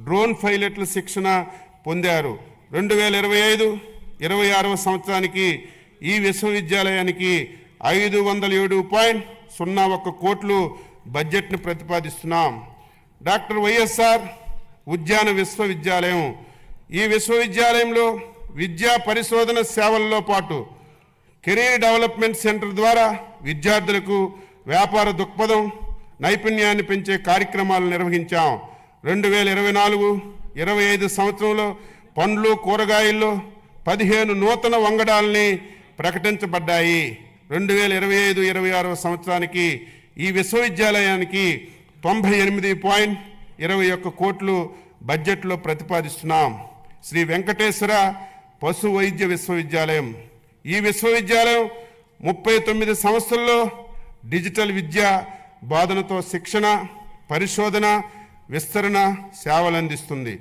Drone పైలట్ల శిక్షణ పొందారు. 2025-26వ సంవత్సరానికి ఈ విశ్వవిద్యాలయానికి 507.01 కోట్లు బడ్జెట్ను ప్రతిపాదిస్తున్నాం. డాక్టర్ వైఎస్ఆర్ ఉద్యాన విశ్వవిద్యాలయం. ఈ విశ్వవిద్యాలయంలో విద్యా పరిశోధన సేవల్లో పాటు కెరీర్ డెవలప్మెంట్ సెంటర్ ద్వారా విద్యార్థులకు వ్యాపార దృక్పథం, నైపుణ్యాన్ని పెంచే కార్యక్రమాలు నిర్వహించాం. 2024-25 సంవత్సరంలో పండ్లు, కూరగాయల్లో 15 నూతన వంగడాలని ప్రకటించబడ్డాయి. 2025-26వ సంవత్సరానికి ఈ విశ్వవిద్యాలయానికి 98.21 కోట్లు బడ్జెట్లో ప్రతిపాదిస్తున్నాం. శ్రీ వెంకటేశ్వర పశు వైద్య విశ్వవిద్యాలయం. ఈ విశ్వవిద్యాలయం 39 సంస్థల్లో డిజిటల్ విద్య బోధనతో శిక్షణ, పరిశోధన, విస్తరణ సేవలు అందిస్తుంది.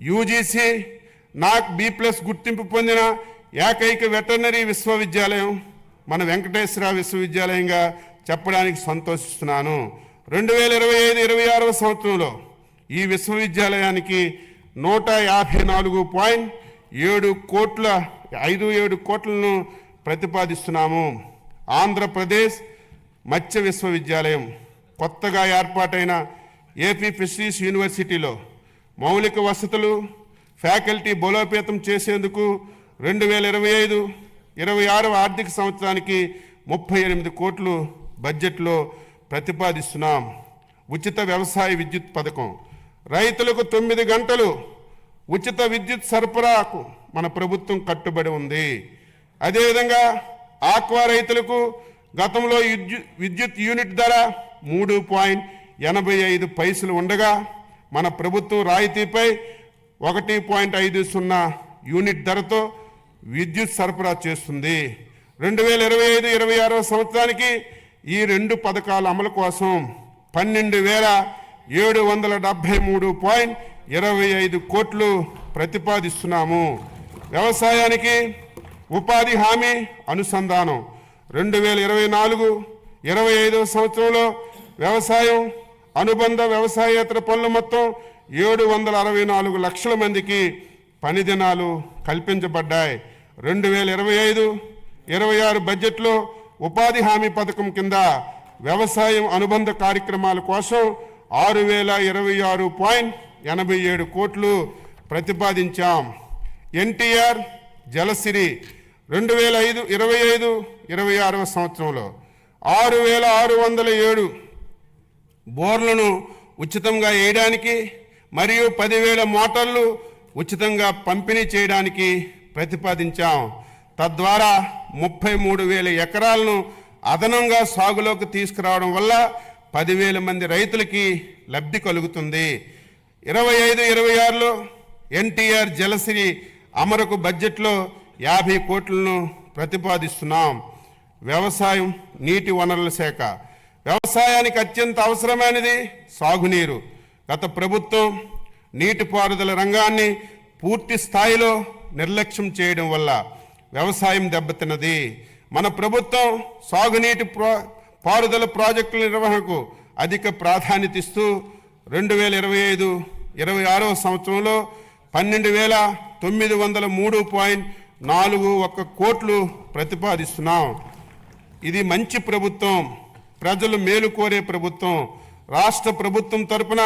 యూజీసీ నాక్ B+ గుర్తింపు పొందిన ఏకైక వెటర్నరీ విశ్వవిద్యాలయం మన వెంకటేశ్వర విశ్వవిద్యాలయంగా చెప్పడానికి సంతోషిస్తున్నాను. 2025-26వ సంవత్సరంలో ఈ విశ్వవిద్యాలయానికి 154.57 కోట్లను ప్రతిపాదిస్తున్నాము. ఆంధ్రప్రదేశ్ మత్స్య విశ్వవిద్యాలయం. కొత్తగా ఏర్పాటైన ఏపీ ఫిషరీస్ యూనివర్సిటీలో మౌలిక వసతులు, ఫ్యాకల్టీ బలోపేతం చేసేందుకు 2025-26వ ఆర్థిక సంవత్సరానికి 38 కోట్లు బడ్జెట్లో ప్రతిపాదిస్తున్నాం. ఉచిత వ్యవసాయ విద్యుత్ పథకం. రైతులకు 9 గంటలు ఉచిత విద్యుత్ సరఫరాకు మన ప్రభుత్వం కట్టుబడి ఉంది. అదేవిధంగా ఆక్వా రైతులకు గతంలో విద్యుత్ యూనిట్ ధర 3.85 పైసలు ఉండగా మన ప్రభుత్వం రాయితీపై 1.50 యూనిట్ ధరతో విద్యుత్ సరఫరా చేస్తుంది. 2025-26వ సంవత్సరానికి ఈ 2 పథకాల అమలు కోసం 12,773.25 కోట్లు ప్రతిపాదిస్తున్నాము. వ్యవసాయానికి ఉపాధి హామీ అనుసంధానం. 2024-25వ సంవత్సరంలో వ్యవసాయం, అనుబంధ వ్యవసాయేతర పనులు మొత్తం 764 లక్షల మందికి పని దినాలు కల్పించబడ్డాయి. 2025-26 బడ్జెట్లో ఉపాధి హామీ పథకం కింద వ్యవసాయం అనుబంధ కార్యక్రమాల కోసం 6,026.87 కోట్లు ప్రతిపాదించాం. ఎన్టీఆర్ జలసిరి 2025-26వ సంవత్సరంలో 6,607 బోర్లను ఉచితంగా వేయడానికి మరియు 10,000 మోటార్లు ఉచితంగా పంపిణీ చేయడానికి ప్రతిపాదించాం. తద్వారా 33,000 ఎకరాలను అదనంగా సాగులోకి తీసుకురావడం వల్ల 10,000 మంది రైతులకి లబ్ధి కలుగుతుంది. 25-26లో ఎన్టీఆర్ జలసిరి అమరుకు బడ్జెట్లో 50 కోట్లను ప్రతిపాదిస్తున్నాం. వ్యవసాయం, నీటి వనరుల శాఖ. వ్యవసాయానికి అత్యంత అవసరమైనది సాగునీరు. గత ప్రభుత్వం నీటిపారుదల రంగాన్ని పూర్తి స్థాయిలో నిర్లక్ష్యం చేయడం వల్ల వ్యవసాయం దెబ్బతిన్నది. మన ప్రభుత్వం సాగునీటి పారుదల ప్రాజెక్టుల నిర్వహణకు అధిక ప్రాధాన్యత ఇస్తూ 2025-26వ సంవత్సరంలో 12,903.41 కోట్లు ప్రతిపాదిస్తున్నాం. ఇది మంచి ప్రభుత్వం, ప్రజలు మేలు కోరే ప్రభుత్వం. రాష్ట్ర ప్రభుత్వం తరపున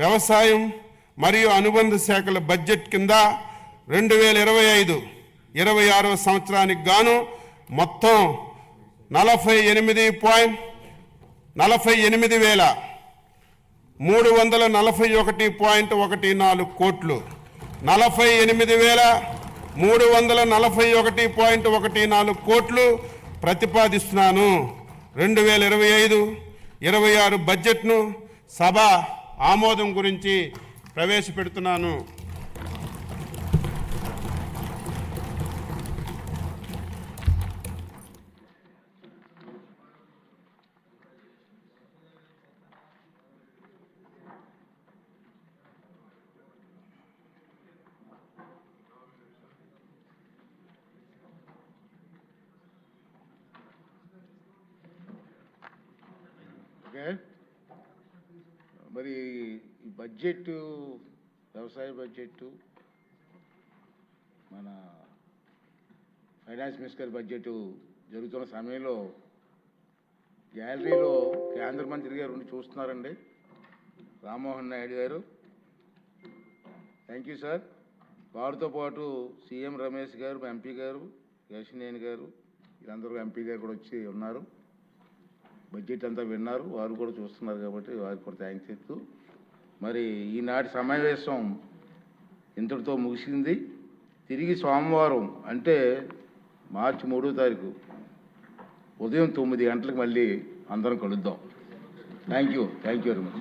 వ్యవసాయం మరియు అనుబంధ శాఖల బడ్జెట్ కింద 2025-26వ సంవత్సరానికి గాను మొత్తం 48,341.14 కోట్లు 48,341.14 కోట్లు ప్రతిపాదిస్తున్నాను. 2025-26 బడ్జెట్ను సభ ఆమోదం గురించి ప్రవేశపెడుతున్నాను. మరి ఈ బడ్జెట్ వ్యవసాయ బడ్జెట్, మన ఫైనాన్స్ మినిస్టర్ బడ్జెట్ జరుగుతున్న సమయంలో గ్యాలరీలో కేంద్ర మంత్రి గారు ఉండి చూస్తున్నారండి, రామ్మోహన్ నాయుడు గారు. Thank you sir. వారితో పాటు సీఎం రమేష్ గారు, ఎంపీ గారు, యశనేని గారు, వీళ్ళందరూ ఎంపీ గారు కూడా వచ్చి ఉన్నారు. బడ్జెట్ అంతా విన్నారు, వారు కూడా చూస్తున్నారు కాబట్టి వారికి కూడా థ్యాంక్స్ చెప్తూ మరి ఈనాటి సమావేశం ఇంతటితో ముగిసింది. తిరిగి సోమవారం అంటే మార్చి 3వ తారీఖు ఉదయం 9 గంటలకు మళ్ళీ అందరం కలుద్దాం. Thank you very much.